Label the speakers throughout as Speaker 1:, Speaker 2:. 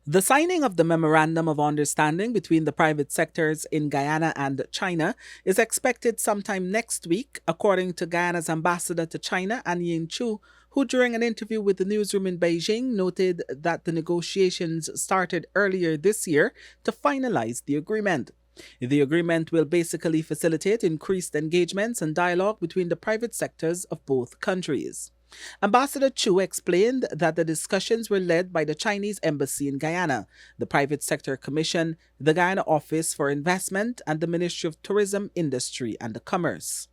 Speaker 1: The signing of the Memorandum of Understanding between the private sectors in Guyana and China is expected sometime next week, according to Guyana's ambassador to China, An Chu, who, during an interview with the newsroom in Beijing, noted that the negotiations started earlier this year to finalize the agreement. The agreement will basically facilitate increased engagements and dialogue between the private sectors of both countries. Ambassador Chu explained that the discussions were led by the Chinese embassy in Guyana, the Private Sector Commission, the Guyana Office for Investment, and the Ministry of Tourism, Industry and Commerce.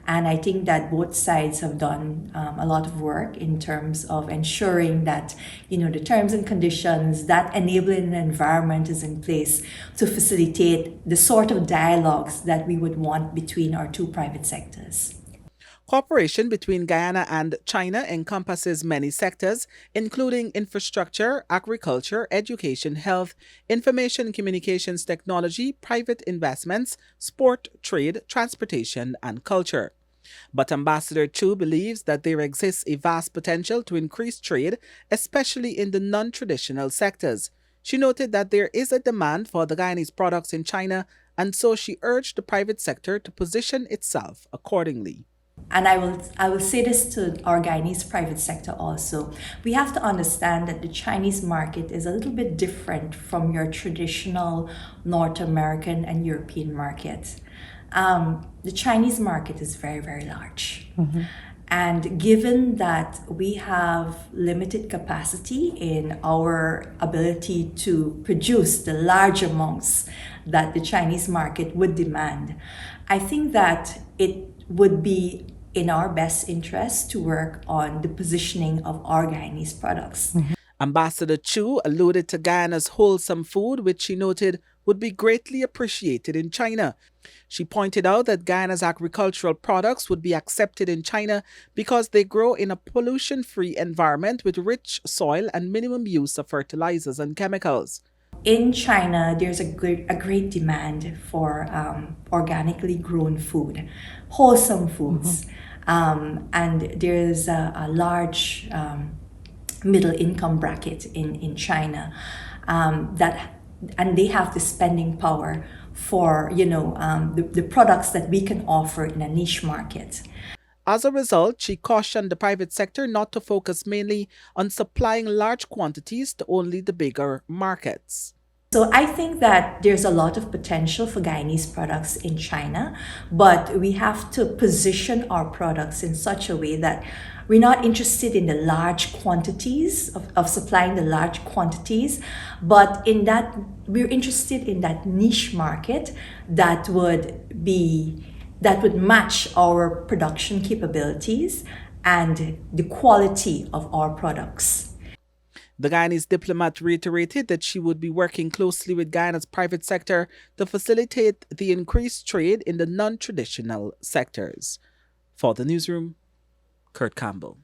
Speaker 2: And I think that both sides have done a lot of work in terms of ensuring that, the terms and conditions, that enabling environment is in place to facilitate the sort of dialogues that we would want between our two private sectors.
Speaker 1: Cooperation between Guyana and China encompasses many sectors, including infrastructure, agriculture, education, health, information communications technology, private investments, sport, trade, transportation, and culture. But Ambassador Chu believes that there exists a vast potential to increase trade, especially in the non traditional sectors. She noted that there is a demand for the Guyanese products in China, and so she urged the private sector to position itself accordingly.
Speaker 2: And I will say this to our Guyanese private sector also. We have to understand that the Chinese market is a little bit different from your traditional North American and European market. The Chinese market is very, very large. And given that we have limited capacity in our ability to produce the large amounts that the Chinese market would demand, I think that it would be in our best interest to work on the positioning of our Guyanese products.
Speaker 1: Ambassador Chu alluded to Guyana's wholesome food, which she noted would be greatly appreciated in China. She pointed out that Guyana's agricultural products would be accepted in China because they grow in a pollution free environment with rich soil and minimum use of fertilizers and chemicals.
Speaker 2: In China, there's a great demand for organically grown food, wholesome foods. And there's a large middle income bracket in China and they have the spending power for the products that we can offer in a niche market.
Speaker 1: As a result, she cautioned the private sector not to focus mainly on supplying large quantities to only the bigger markets.
Speaker 2: So I think that there's a lot of potential for Guyanese products in China, but we have to position our products in such a way that we're not interested in the large quantities of supplying the large quantities, but in that we're interested in that niche market that would match our production capabilities and the quality of our products.
Speaker 1: The Guyanese diplomat reiterated that she would be working closely with Guyana's private sector to facilitate the increased trade in the non traditional sectors. For the newsroom, Kurt Campbell.